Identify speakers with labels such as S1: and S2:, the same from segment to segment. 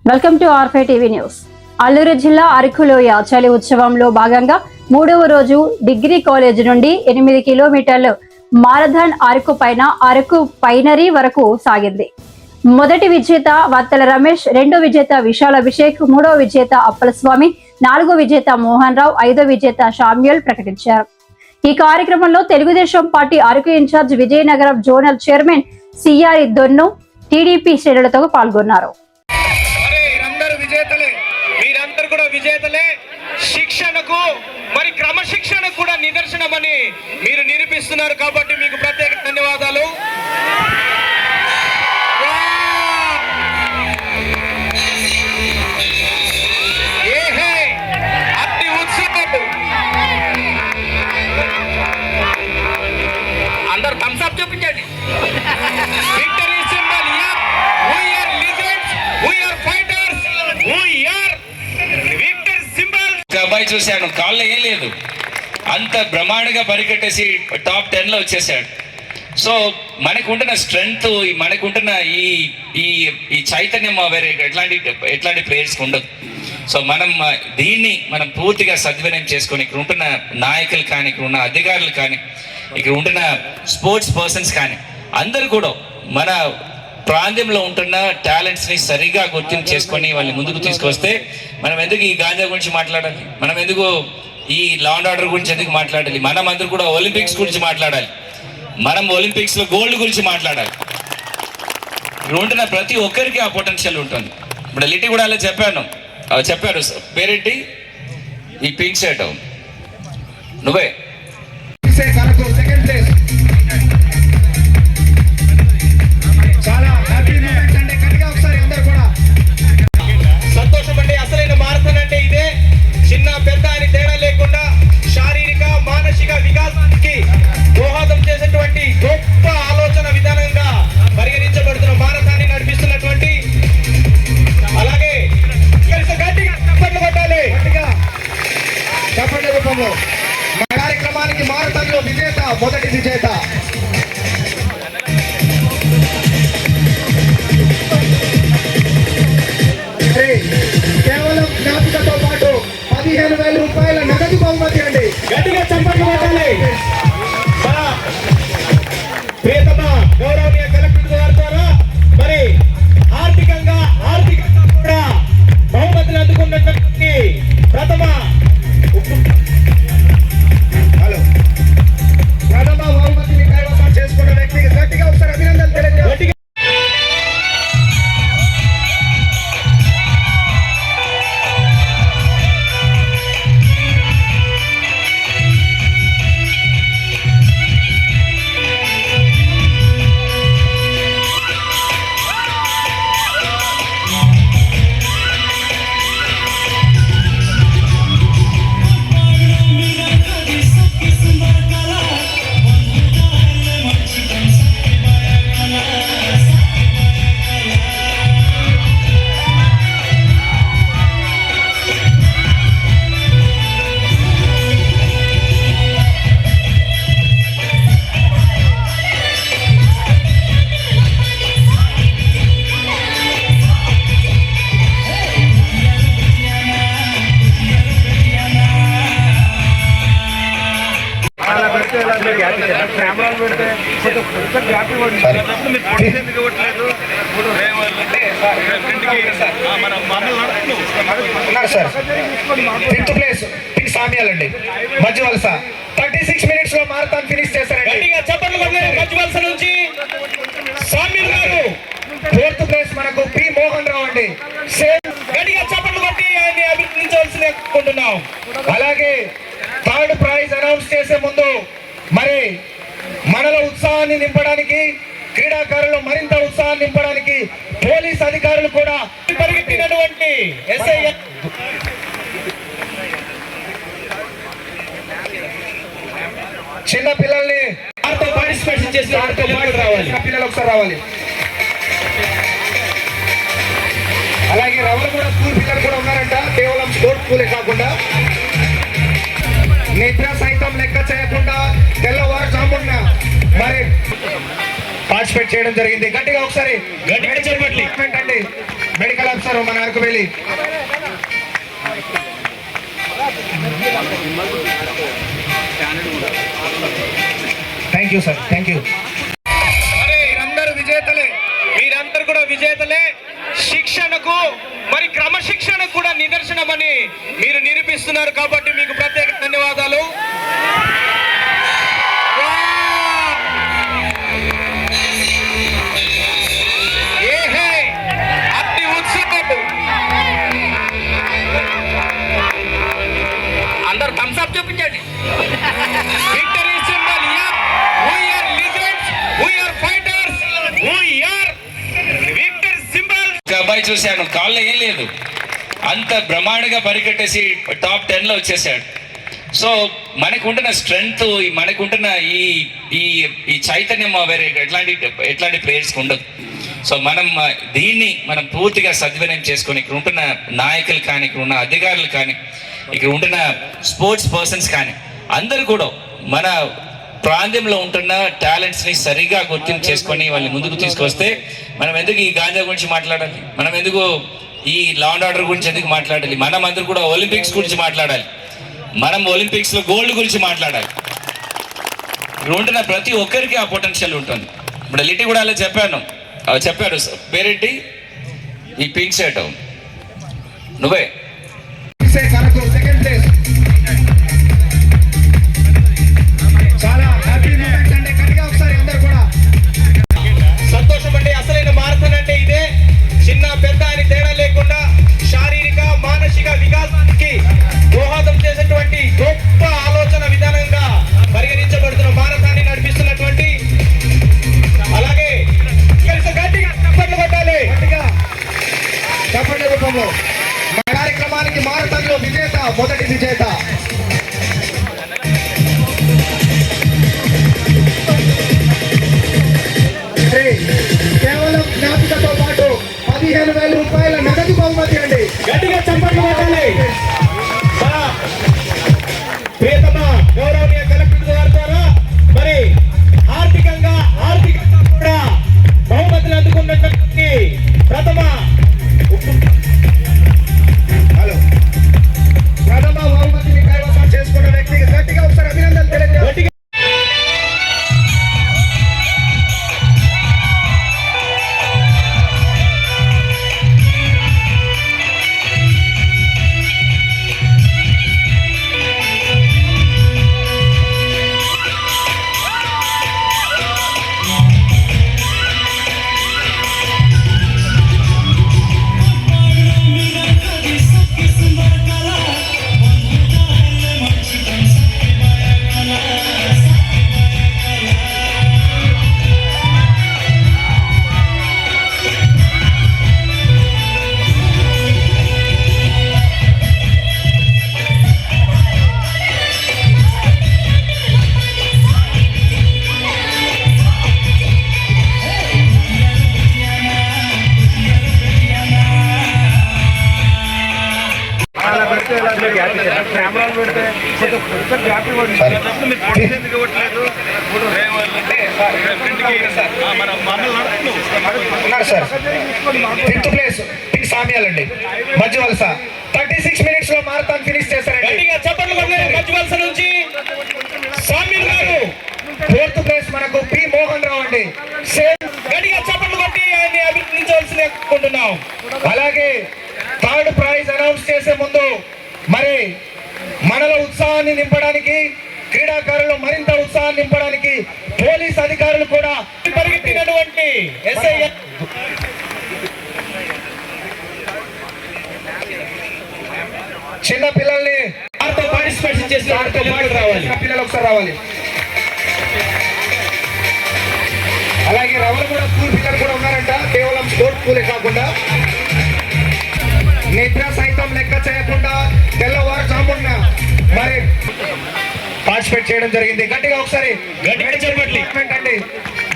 S1: Welcome to ఆర్ఫై TV news. Alluri జిల్లా అరకులోయ చలి ఉత్సవంలో భాగంగా 3వ రోజు డిగ్రీ కాలేజ్ నుండి 8 కిలోమీటర్లు మారథాన్ అరకు పైన అరకు పైనరీ వరకు సాగింది. మొదటి విజేత వత్తల రమేష్, రెండో విజేత విశాల్ అభిషేక్, మూడో విజేత అప్పలస్వామి, నాలుగో విజేత మోహన్ రావు, ఐదో విజేత షామ్యూల్ ప్రకటించారు. ఈ కార్యక్రమంలో Telugu Desam party Araku in charge Vizianagaram zonal chairman C R Donnu, TDP శ్రేణులతో పాల్గొన్నారు.
S2: శిక్షణకు మరి క్రమశిక్షణకు కూడా నిదర్శనమని మీరు నిరూపిస్తున్నారు కాబట్టి మీకు ప్రత్యేక ధన్యవాదాలు. అతి ఉత్సాహం అందరు థమ్స్ అప్ చూపించండి. Victory symbol, we are legends, we are fighters, we are అబ్బాయి చూశాను, కాళ్ళు ఏం లేదు, అంత బ్రహ్మాండంగా పరిగెట్టేసి టాప్ 10లో వచ్చేసాడు. సో మనకుంటున్న స్ట్రెంగ్త్, మనకుంటున్న ఈ చైతన్యం వేరే ఎట్లాంటి ప్లేయర్స్కి ఉండదు. సో దీన్ని మనం పూర్తిగా సద్వినియోగం చేసుకొని ఇక్కడ ఉంటున్న నాయకులు కానీ, ఇక్కడ ఉన్న అధికారులు కానీ, ఇక్కడ ఉంటున్న స్పోర్ట్స్ పర్సన్స్ కానీ అందరూ కూడా మన ప్రాంతంలో ఉంటున్న టాలెంట్స్ని సరిగా గుర్తింపు చేసుకొని వాళ్ళని ముందుకు తీసుకొస్తే మనం ఎందుకు ఈ గాంజా గురించి మాట్లాడాలి, మనం ఎందుకు ఈ లా అండ్ ఆర్డర్ గురించి ఎందుకు మాట్లాడాలి, మనం అందరూ కూడా ఒలింపిక్స్ గురించి మాట్లాడాలి, మనం ఒలింపిక్స్లో గోల్డ్ గురించి మాట్లాడాలి. ఇక్కడ ఉంటున్న ప్రతి ఒక్కరికి ఆ పొటెన్షియల్ ఉంటుంది. ఇప్పుడు లిటి కూడా అలా చెప్పారు పేరేంటి ఈ పింక్ షర్ట్ నువ్వే సంతోషం అండి. అసలైన మారథాన్ అంటే ఇదే. చిన్న పెద్ద అని తేడా లేకుండా శారీరక మానసిక వికాసానికి దోహదం చేసేటువంటి గొప్ప ఆలోచన విధానంగా పరిగణించబడుతున్న మారథాన్ని నడిపిస్తున్నటువంటి, అలాగే గట్టిగా చప్పట్లు కొట్టాలి, గట్టిగా చప్పట్ల రూపంలో కార్యక్రమానికి మారథాన్లో విజేత, మొదటి విజేత కేవలం జ్ఞాపికతో పాటు 15,000 రూపాయల నగదు బహుమతి అండి. గట్టిగా చప్పట్లు కొట్టాలి. మన ప్రియతమ గౌరవనీయ కలెక్టర్ గారి ద్వారా మరి ఆర్థికంగా కూడా బహుమతిని అందుకున్నటువంటి ప్రథమ బహుమతిని కైవసం చేసుకున్న వ్యక్తికి గట్టిగా ఒకసారి అభినందనలు తెలియజేయాలి. ఫిఫ్త్ ప్లేస్ పింక్ సామ్యాలండి, మధ్య వలస 36 minutes లో మారథాన్ ఫినిష్ చేశారండి. మధ్య వలస నుంచి సామ్యుల్ గారు. ఫోర్త్ ప్లేస్ మనకు పి మోహన్ రావు అండి. గట్టిగా చప్పట్లు కొట్టి ఆయన్ని అభినందించవలసిందిగా. అలాగే థర్డ్ ప్రైజ్ అనౌన్స్ చేసే ముందు మరి మనలో ఉత్సాహాన్ని నింపడానికి, క్రీడాకారులు మరింత ఉత్సాహాన్ని నింపడానికి పోలీస్ అధికారులు కూడా పరిగెట్టినటువంటి ఎస్ఐ చిన్న పిల్లల్ని పార్టిసిపేషన్ చేసి రావాలి, పిల్లలు ఒకసారి రావాలి. అలాగే రవణ కూడా స్కూల్ పిల్లలు కూడా ఉన్నారంట. కేవలం స్పోర్ట్స్ స్కూలే కాకుండా నిద్ర సైతం లెక్క చేయకుండా తెల్లవారుజామున మరి పార్టిసిపేట్ చేయడం జరిగింది. గట్టిగా ఒకసారి అండి మెడికల్
S3: ఆఫీసర్ మన Araku valley. Thank you sir, thank you. మీరందరూ విజేతలే, మీరందరూ కూడా విజేతలే. శిక్షణకు మరి క్రమశిక్షణకు కూడా నిదర్శనమని మీరు నిరూపిస్తున్నారు కాబట్టి మీకు ప్రత్యేక ధన్యవాదాలు. అతి ఉత్సాహం, అందరూ థమ్స్ అప్ చూపించండి. Victory symbol, we are legends, we are fighters, we are victory symbol.
S2: అబ్బాయి చూశాను, కాళ్ళు ఏం లేదు, అంత బ్రహ్మాండంగా పరిగెట్టేసి టాప్ 10 లో వచ్చేసాడు. సో మనకుంటున్న స్ట్రెంగ్త్, మనకుంటున్న ఈ ఈ ఈ చైతన్యం వేరే ఎట్లాంటి ప్లేయర్స్కి ఉండదు. సో దీన్ని మనం పూర్తిగా సద్వినియోగం చేసుకొని ఇక్కడ ఉంటున్న నాయకులు కానీ, ఇక్కడ ఉన్న అధికారులు కానీ, ఇక్కడ ఉంటున్న స్పోర్ట్స్ పర్సన్స్ కానీ అందరూ కూడా మన ప్రాంతంలో ఉంటున్న టాలెంట్స్ని సరిగా గుర్తింపు చేసుకొని వాళ్ళని ముందుకు తీసుకొస్తే మనం ఎందుకు ఈ గాంజా గురించి మాట్లాడాలి, మనం ఎందుకు ఈ లా అండ్ ఆర్డర్ గురించి ఎందుకు మాట్లాడాలి, మనం అందరూ కూడా ఒలింపిక్స్ గురించి మాట్లాడాలి, మనం ఒలింపిక్స్లో గోల్డ్ గురించి మాట్లాడాలి. ఇక్కడ ఉంటున్న ప్రతి ఒక్కరికి ఆ పొటెన్షియల్ ఉంటుంది. ఇప్పుడు లిటి కూడా అలా చెప్పాడు పేరేంటి ఈ పింక్ షర్ట్ నువ్వే
S3: సెకండ్ ప్లేస్. చాలా హ్యాపీ మూమెంట్స్ అండి. గట్టిగా ఒకసారి అందరూ కూడా సంతోషం అండి. అసలైన మారథాన్ అంటే ఇదే, చిన్న పెద్ద అని తేడా లేకుండా శారీరక మానసిక వికాసానికి దోహదం చేసేటువంటి గొప్ప ఆలోచన విధానంగా పరిగణించబడుతున్న మారథాన్ని నడిపిస్తున్నటువంటి, అలాగే గట్టిగా చప్పట్లు కొట్టాలి, గట్టిగా చప్పట్ల రూపంలో మన కార్యక్రమానికి మారథాన్లో విజేత, మొదటి విజేత. కేవలం జ్ఞాపికతో పాటు 15,000 రూపాయల నగదు బహుమతి అండి. గట్టిగా చప్పట్లు కొట్టాలి. ప్రియతమ గౌరవనీయ కలెక్టర్ గారి ద్వారా మరి ఆర్థికంగా కూడా బహుమతులు అందుకున్నటువంటి ప్రథమ బహుమతిని కైవసం చేసుకున్న వ్యక్తికి గట్టిగా ఒకసారి అభినందనలు తెలియజేయాలి. ఫిఫ్త్ ప్లేస్ పింక్ సామ్యాలండి, మధ్య వలస. 36 minutes లో మారథాన్ ఫినిష్ చేశారండి. మధ్య వలస నుంచి సామ్యుల్ గారు. ఫోర్త్ ప్లేస్ మనకు పి మోహన్ రావు అండి. గట్టిగా చప్పట్లు కొట్టి ఆయన్ని అభినందించవలసిందిగా కోరుకుంటున్నాం. అలాగే థర్డ్ ప్రైజ్ అనౌన్స్ చేసే ముందు మరి మనలో ఉత్సాహాన్ని నింపడానికి, క్రీడాకారులు మరింత ఉత్సాహాన్ని నింపడానికి పోలీస్ అధికారులు కూడా పరిగెత్తినటువంటి ఎస్ఐ చిన్న పిల్లల్ని పార్టిసిపేషన్ చేసి రావాలి, పిల్లలు ఒకసారి రావాలి. అలాగే రవల్ కూడా స్కూల్ పిల్లలు కూడా ఉన్నారంట, కేవలం స్పోర్ట్స్ స్కూలే కాకుండా నిద్ర సైతం లెక్క చేయకుండా తెల్లవారుజామున మరి పార్టిసిపేట్ చేయడం జరిగింది. గట్టిగా ఒకసారి అండి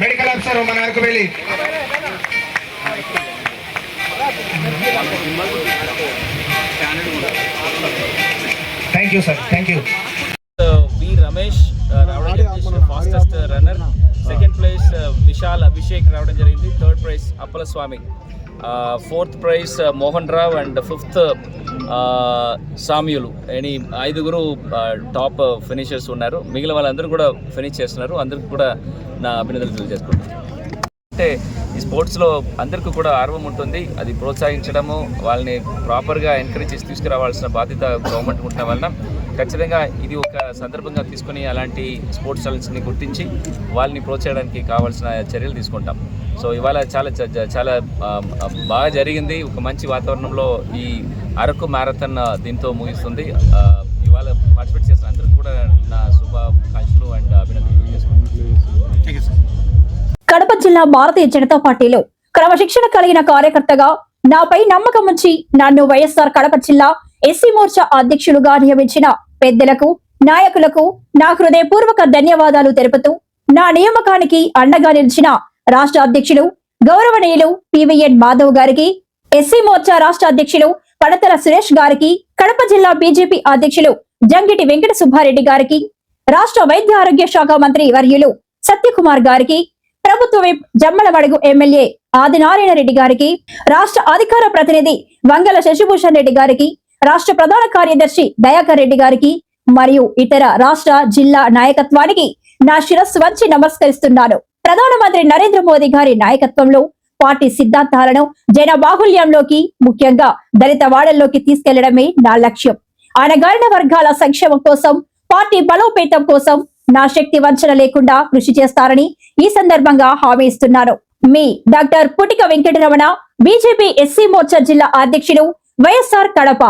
S3: మెడికల్ ఆఫీసర్ మన Araku valley. Thank you sir, thank you.
S4: V Ramesh రావడం జరిగింది, fastest runner. Second place Vishal Abhishek రావడం జరిగింది. Third prize Appala Swamy. 4th prize Mohan Rao and 5th Samyulu అని 5గురు టాప్ ఫినిషర్స్ ఉన్నారు. మిగిలిన వాళ్ళందరూ కూడా ఫినిష్ చేస్తున్నారు. అందరికీ కూడా నా అభినందనలు తెలియజేసుకుంటున్నాను. అంటే ఈ స్పోర్ట్స్లో అందరికీ కూడా ఆర్వం ఉంటుంది. అది ప్రోత్సహించడము, వాళ్ళని ప్రాపర్గా ఎంకరేజ్ చేసి తీసుకురావాల్సిన బాధ్యత గవర్నమెంట్ ఉండడం వలన ఖచ్చితంగా ఇది ఒక సందర్భంగా తీసుకుని అలాంటి స్పోర్ట్స్ టాలెంట్స్ని గుర్తించి వాళ్ళని ప్రోత్సహించడానికి కావాల్సిన చర్యలు తీసుకుంటాం. సో ఇవాళ చాలా బాగా జరిగింది. ఒక మంచి వాతావరణంలో ఈ అరకు మ్యారథాన్ దీంతో ముగిస్తుంది. ఇవాళ పార్టిసిపేట్ చేసిన అందరికీ కూడా నా శుభాకాంక్షలు అండ్ అభినందనలు చేసుకుంటున్నాను.
S1: కడప జిల్లా భారతీయ జనతా పార్టీలో క్రమశిక్షణ కలిగిన కార్యకర్తగా నాపై నమ్మకం ఉంచి నన్ను వైఎస్ఆర్ కడప జిల్లా ఎస్సీ మోర్చా అధ్యక్షులుగా నియమించిన పెద్దలకు, నాయకులకు నా హృదయపూర్వక ధన్యవాదాలు తెలుపుతూ నా నియామకానికి అండగా నిలిచిన రాష్ట్ర అధ్యక్షులు గౌరవనీయులు పివిఎన్ మాధవ్ గారికి, ఎస్సీ మోర్చా రాష్ట్ర అధ్యక్షులు పడతల సురేష్ గారికి, కడప జిల్లా బీజేపీ అధ్యక్షులు జంగిటి వెంకట సుబ్బారెడ్డి గారికి, రాష్ట్ర వైద్య ఆరోగ్య శాఖ మంత్రి వర్యులు సత్యకుమార్ గారికి, ప్రభుత్వ విప్ జమ్మలమడుగు ఎమ్మెల్యే ఆదినారాయణ రెడ్డి గారికి, రాష్ట్ర అధికార ప్రతినిధి వంగల శశిభూషణ్ రెడ్డి గారికి, రాష్ట్ర ప్రధాన కార్యదర్శి దయాకర్ రెడ్డి గారికి మరియు ఇతర రాష్ట్ర జిల్లా నాయకత్వానికి నా శిరస్సు వంచి నమస్కరిస్తున్నాను. ప్రధానమంత్రి నరేంద్ర మోదీ గారి నాయకత్వంలో పార్టీ సిద్ధాంతాలను జన బాహుల్యంలోకి, ముఖ్యంగా దళిత వాడల్లోకి తీసుకెళ్లడమే నా లక్ష్యం. అణగారిన వర్గాల సంక్షేమం కోసం, పార్టీ బలోపేతం కోసం నా శక్తి వంచన లేకుండా కృషి చేస్తారని ఈ సందర్భంగా హామీ ఇస్తున్నాను. మీ doctor Putika Venkataramana, BJP SC Morcha జిల్లా అధ్యక్షులు, వైఎస్ఆర్ కడప.